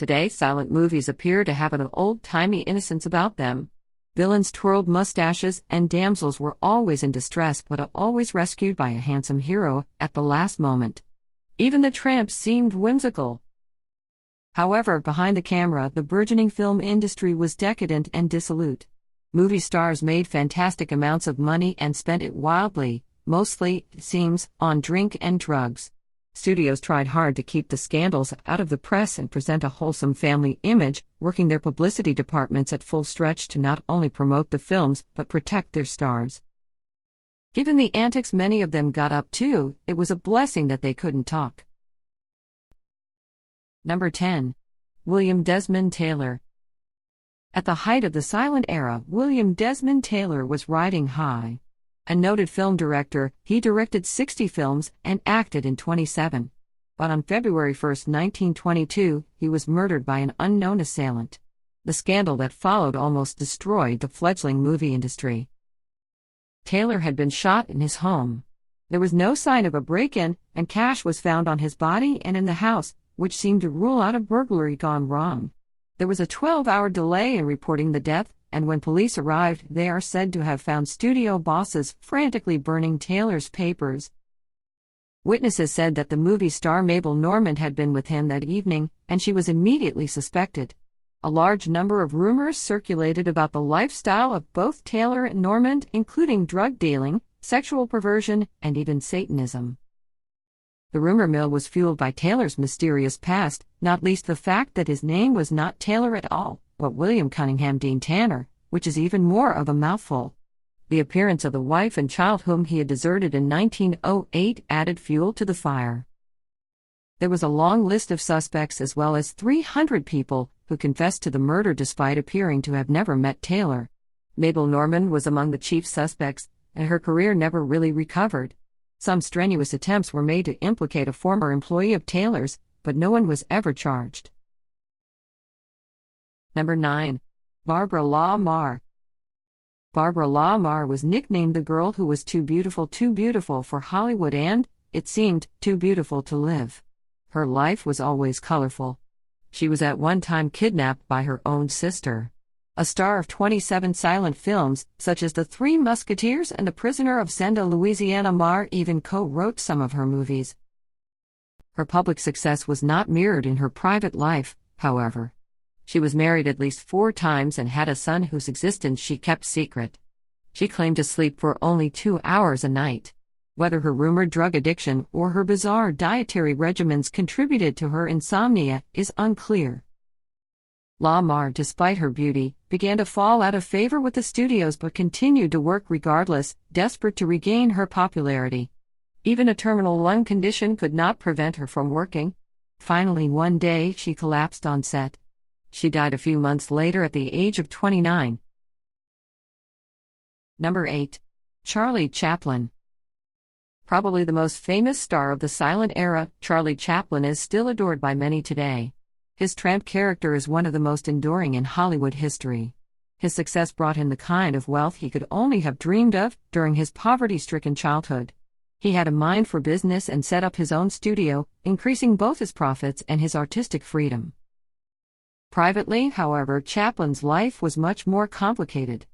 Today, silent movies appear to have an old-timey innocence about them. Villains twirled mustaches, and damsels were always in distress but always rescued by a handsome hero at the last moment. Even the tramps seemed whimsical. However, behind the camera, the burgeoning film industry was decadent and dissolute. Movie stars made fantastic amounts of money and spent it wildly, mostly, it seems, on drink and drugs. Studios tried hard to keep the scandals out of the press and present a wholesome family image, working their publicity departments at full stretch to not only promote the films but protect their stars. Given the antics many of them got up to, it was a blessing that they couldn't talk. Number 10. William Desmond Taylor. At the height of the silent era, William Desmond Taylor was riding high. A noted film director, he directed 60 films and acted in 27. But on February 1, 1922, he was murdered by an unknown assailant. The scandal that followed almost destroyed the fledgling movie industry. Taylor had been shot in his home. There was no sign of a break-in, and cash was found on his body and in the house, which seemed to rule out a burglary gone wrong. There was a 12-hour delay in reporting the death, and when police arrived, they are said to have found studio bosses frantically burning Taylor's papers. Witnesses said that the movie star Mabel Normand had been with him that evening, and she was immediately suspected. A large number of rumors circulated about the lifestyle of both Taylor and Normand, including drug dealing, sexual perversion, and even Satanism. The rumor mill was fueled by Taylor's mysterious past, not least the fact that his name was not Taylor at all, but William Cunningham Dean Tanner, which is even more of a mouthful. The appearance of the wife and child whom he had deserted in 1908 added fuel to the fire. There was a long list of suspects as well as 300 people who confessed to the murder despite appearing to have never met Taylor. Mabel Normand was among the chief suspects, and her career never really recovered. Some strenuous attempts were made to implicate a former employee of Taylor's, but no one was ever charged. Number 9. Barbara Lamarr. Barbara Lamarr was nicknamed the girl who was too beautiful for Hollywood and, it seemed, too beautiful to live. Her life was always colorful. She was at one time kidnapped by her own sister. A star of 27 silent films, such as The Three Musketeers and The Prisoner of Zenda, Louisiana, Lamarr even co-wrote some of her movies. Her public success was not mirrored in her private life, however. She was married at least 4 times and had a son whose existence she kept secret. She claimed to sleep for only 2 hours a night. Whether her rumored drug addiction or her bizarre dietary regimens contributed to her insomnia is unclear. Lamarr, despite her beauty, began to fall out of favor with the studios but continued to work regardless, desperate to regain her popularity. Even a terminal lung condition could not prevent her from working. Finally, one day, she collapsed on set. She died a few months later at the age of 29. Number 8. Charlie Chaplin. Probably the most famous star of the silent era, Charlie Chaplin is still adored by many today. His tramp character is one of the most enduring in Hollywood history. His success brought him the kind of wealth he could only have dreamed of during his poverty-stricken childhood. He had a mind for business and set up his own studio, increasing both his profits and his artistic freedom. Privately, however, Chaplin's life was much more complicated.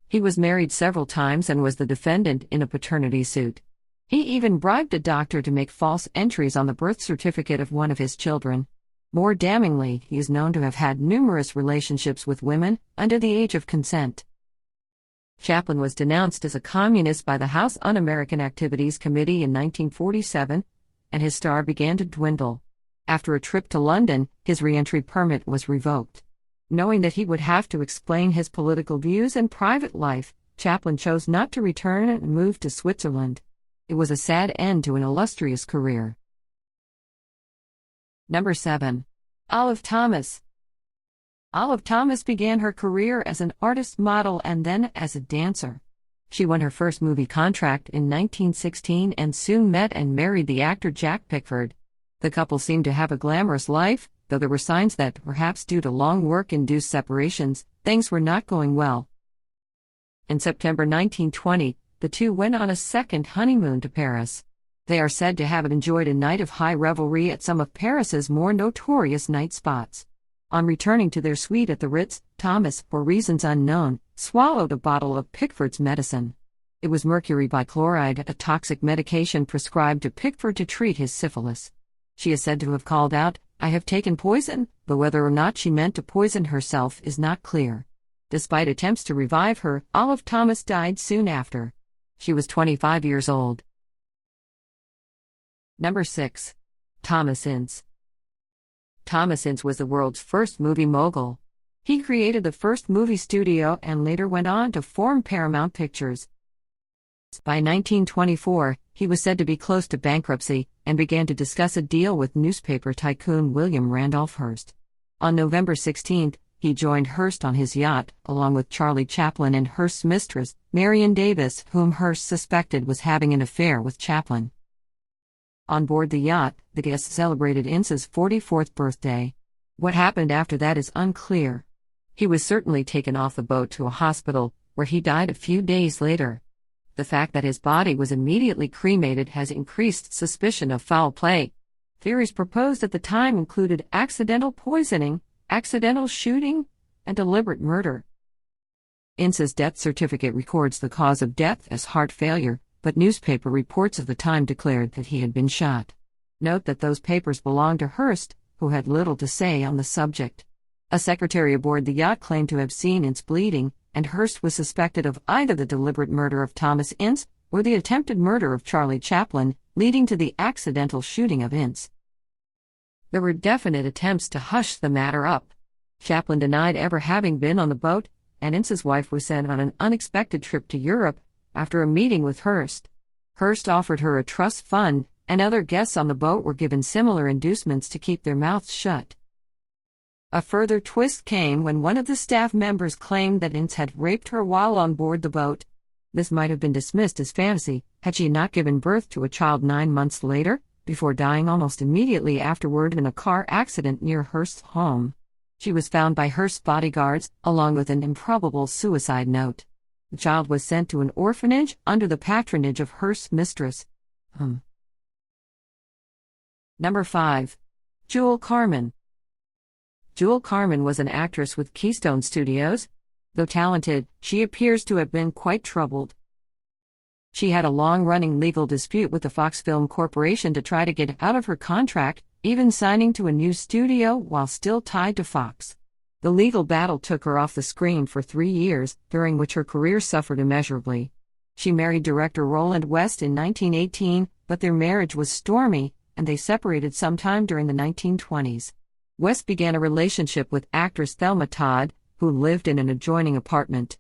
He was married several times and was the defendant in a paternity suit. He even bribed a doctor to make false entries on the birth certificate of one of his children. More damningly, he is known to have had numerous relationships with women under the age of consent. Chaplin was denounced as a communist by the House Un-American Activities Committee in 1947, and his star began to dwindle. After a trip to London, his re-entry permit was revoked. Knowing that he would have to explain his political views and private life, Chaplin chose not to return and moved to Switzerland. It was a sad end to an illustrious career. Number 7. Olive Thomas. Olive Thomas began her career as an artist model and then as a dancer. She won her first movie contract in 1916 and soon met and married the actor Jack Pickford. The couple seemed to have a glamorous life, though there were signs that, perhaps due to long work-induced separations, things were not going well. In September 1920, the two went on a second honeymoon to Paris. They are said to have enjoyed a night of high revelry at some of Paris's more notorious night spots. On returning to their suite at the Ritz, Thomas, for reasons unknown, swallowed a bottle of Pickford's medicine. It was mercury bichloride, a toxic medication prescribed to Pickford to treat his syphilis. She is said to have called out, "I have taken poison," but whether or not she meant to poison herself is not clear. Despite attempts to revive her, Olive Thomas died soon after. She was 25 years old. Number 6. Thomas Ince. Thomas Ince was the world's first movie mogul. He created the first movie studio and later went on to form Paramount Pictures. By 1924, he was said to be close to bankruptcy and began to discuss a deal with newspaper tycoon William Randolph Hearst. On November 16, he joined Hearst on his yacht, along with Charlie Chaplin and Hearst's mistress, Marion Davis, whom Hearst suspected was having an affair with Chaplin. On board the yacht, the guests celebrated Ince's 44th birthday. What happened after that is unclear. He was certainly taken off the boat to a hospital, where he died a few days later. The fact that his body was immediately cremated has increased suspicion of foul play. Theories proposed at the time included accidental poisoning, accidental shooting, and deliberate murder. Ince's death certificate records the cause of death as heart failure, but newspaper reports of the time declared that he had been shot. Note that those papers belonged to Hearst, who had little to say on the subject. A secretary aboard the yacht claimed to have seen Ince bleeding, and Hearst was suspected of either the deliberate murder of Thomas Ince or the attempted murder of Charlie Chaplin, leading to the accidental shooting of Ince. There were definite attempts to hush the matter up. Chaplin denied ever having been on the boat, and Ince's wife was sent on an unexpected trip to Europe after a meeting with Hearst. Hearst offered her a trust fund, and other guests on the boat were given similar inducements to keep their mouths shut. A further twist came when one of the staff members claimed that Ince had raped her while on board the boat. This might have been dismissed as fantasy had she not given birth to a child 9 months later, before dying almost immediately afterward in a car accident near Hearst's home. She was found by Hearst's bodyguards, along with an improbable suicide note. The child was sent to an orphanage under the patronage of Hearst's mistress. Number 5. Joule Carmen. Joule Carmen was an actress with Keystone Studios. Though talented, she appears to have been quite troubled. She had a long-running legal dispute with the Fox Film Corporation to try to get out of her contract, even signing to a new studio while still tied to Fox. The legal battle took her off the screen for 3 years, during which her career suffered immeasurably. She married director Roland West in 1918, but their marriage was stormy, and they separated sometime during the 1920s. West began a relationship with actress Thelma Todd, who lived in an adjoining apartment.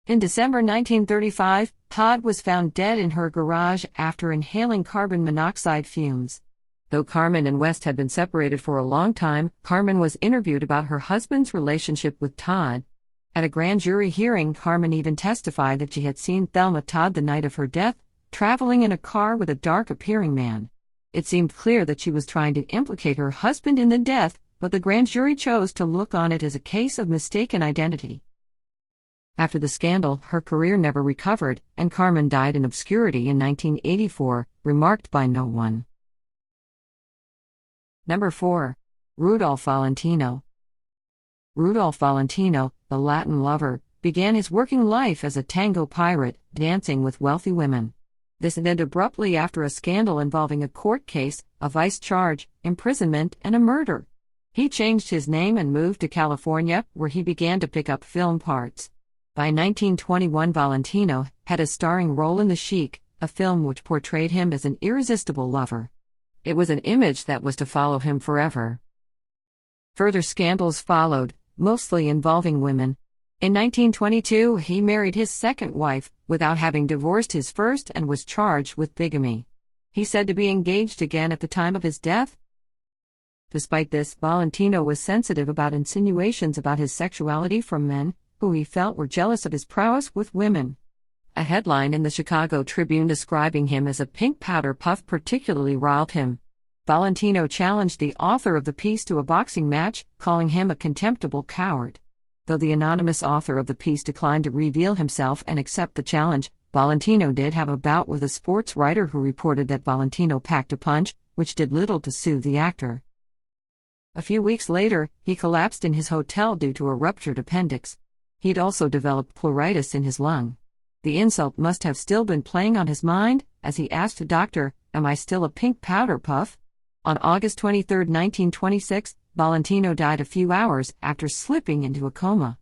In December 1935, Todd was found dead in her garage after inhaling carbon monoxide fumes. Though Carmen and West had been separated for a long time, Carmen was interviewed about her husband's relationship with Todd. At a grand jury hearing, Carmen even testified that she had seen Thelma Todd the night of her death, traveling in a car with a dark-appearing man. It seemed clear that she was trying to implicate her husband in the death, but the grand jury chose to look on it as a case of mistaken identity. After the scandal, her career never recovered, and Carmen died in obscurity in 1984, remarked by no one. Number 4. Rudolph Valentino. Rudolph Valentino, the Latin lover, began his working life as a tango pirate, dancing with wealthy women. This ended abruptly after a scandal involving a court case, a vice charge, imprisonment, and a murder. He changed his name and moved to California, where he began to pick up film parts. By 1921, Valentino had a starring role in The Sheik, a film which portrayed him as an irresistible lover. It was an image that was to follow him forever. Further scandals followed, mostly involving women. In 1922, he married his second wife, without having divorced his first, and was charged with bigamy. He said to be engaged again at the time of his death. Despite this, Valentino was sensitive about insinuations about his sexuality from men, who he felt were jealous of his prowess with women. A headline in the Chicago Tribune describing him as a pink powder puff particularly riled him. Valentino challenged the author of the piece to a boxing match, calling him a contemptible coward. Though the anonymous author of the piece declined to reveal himself and accept the challenge, Valentino did have a bout with a sports writer who reported that Valentino packed a punch, which did little to soothe the actor. A few weeks later, he collapsed in his hotel due to a ruptured appendix. He'd also developed pleuritis in his lung. The insult must have still been playing on his mind, as he asked a doctor, "Am I still a pink powder puff?" On August 23, 1926, Valentino died a few hours after slipping into a coma.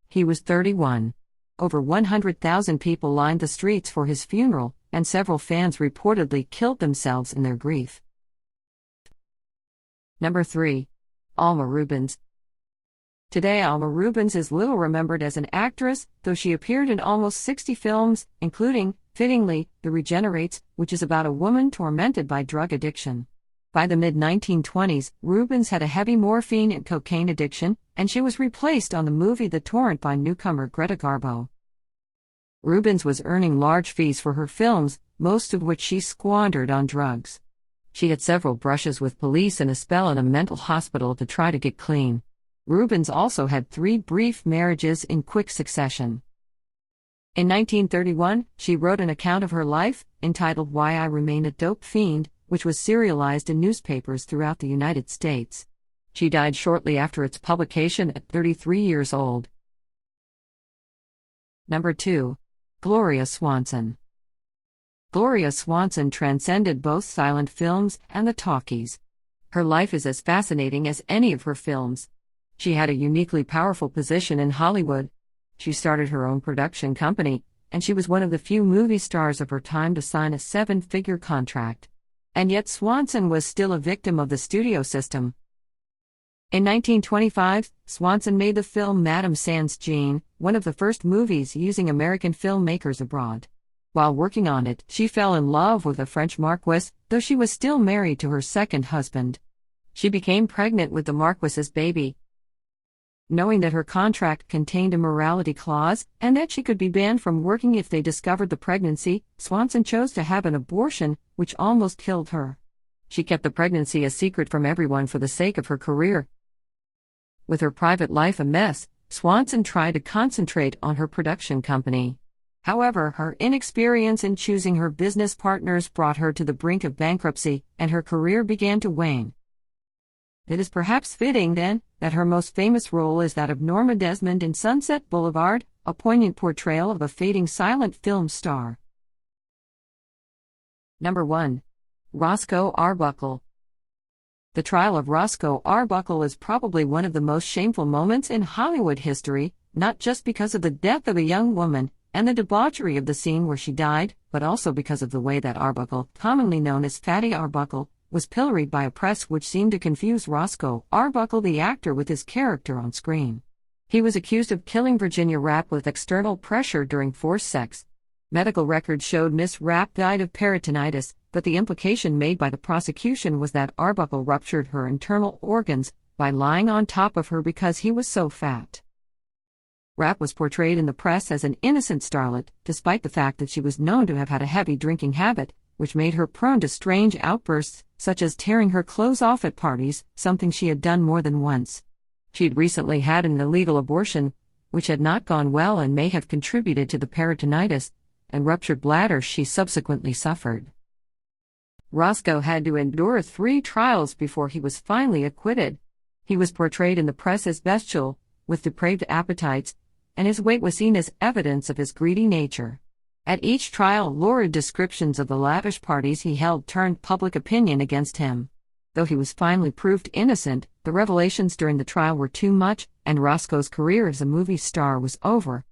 He was 31. Over 100,000 people lined the streets for his funeral, and several fans reportedly killed themselves in their grief. Number 3. Alma Rubens. Today, Alma Rubens is little remembered as an actress, though she appeared in almost 60 films, including, fittingly, The Regenerates, which is about a woman tormented by drug addiction. By the mid-1920s, Rubens had a heavy morphine and cocaine addiction, and she was replaced on the movie The Torrent by newcomer Greta Garbo. Rubens was earning large fees for her films, most of which she squandered on drugs. She had several brushes with police and a spell in a mental hospital to try to get clean. Rubens also had 3 brief marriages in quick succession. In 1931, she wrote an account of her life, entitled Why I Remain a Dope Fiend, which was serialized in newspapers throughout the United States. She died shortly after its publication at 33 years old. Number 2. Gloria Swanson. Gloria Swanson transcended both silent films and the talkies. Her life is as fascinating as any of her films. She had a uniquely powerful position in Hollywood. She started her own production company, and she was one of the few movie stars of her time to sign a 7-figure contract. And yet Swanson was still a victim of the studio system. In 1925, Swanson made the film Madame Sans Jean, one of the first movies using American filmmakers abroad. While working on it, she fell in love with a French marquis, though she was still married to her second husband. She became pregnant with the marquis's baby. Knowing that her contract contained a morality clause, and that she could be banned from working if they discovered the pregnancy, Swanson chose to have an abortion, which almost killed her. She kept the pregnancy a secret from everyone for the sake of her career. With her private life a mess, Swanson tried to concentrate on her production company. However, her inexperience in choosing her business partners brought her to the brink of bankruptcy, and her career began to wane. It is perhaps fitting, then, that her most famous role is that of Norma Desmond in Sunset Boulevard, a poignant portrayal of a fading silent film star. Number 1. Roscoe Arbuckle. The trial of Roscoe Arbuckle is probably one of the most shameful moments in Hollywood history, not just because of the death of a young woman and the debauchery of the scene where she died, but also because of the way that Arbuckle, commonly known as Fatty Arbuckle, was pilloried by a press which seemed to confuse Roscoe Arbuckle the actor with his character on screen. He was accused of killing Virginia Rapp with external pressure during forced sex. Medical records showed Miss Rapp died of peritonitis, but the implication made by the prosecution was that Arbuckle ruptured her internal organs by lying on top of her because he was so fat. Rapp was portrayed in the press as an innocent starlet, despite the fact that she was known to have had a heavy drinking habit, which made her prone to strange outbursts, such as tearing her clothes off at parties, something she had done more than once. She'd recently had an illegal abortion, which had not gone well and may have contributed to the peritonitis and ruptured bladder she subsequently suffered. Roscoe had to endure 3 trials before he was finally acquitted. He was portrayed in the press as bestial, with depraved appetites, and his weight was seen as evidence of his greedy nature. At each trial, lurid descriptions of the lavish parties he held turned public opinion against him. Though he was finally proved innocent, the revelations during the trial were too much, and Roscoe's career as a movie star was over.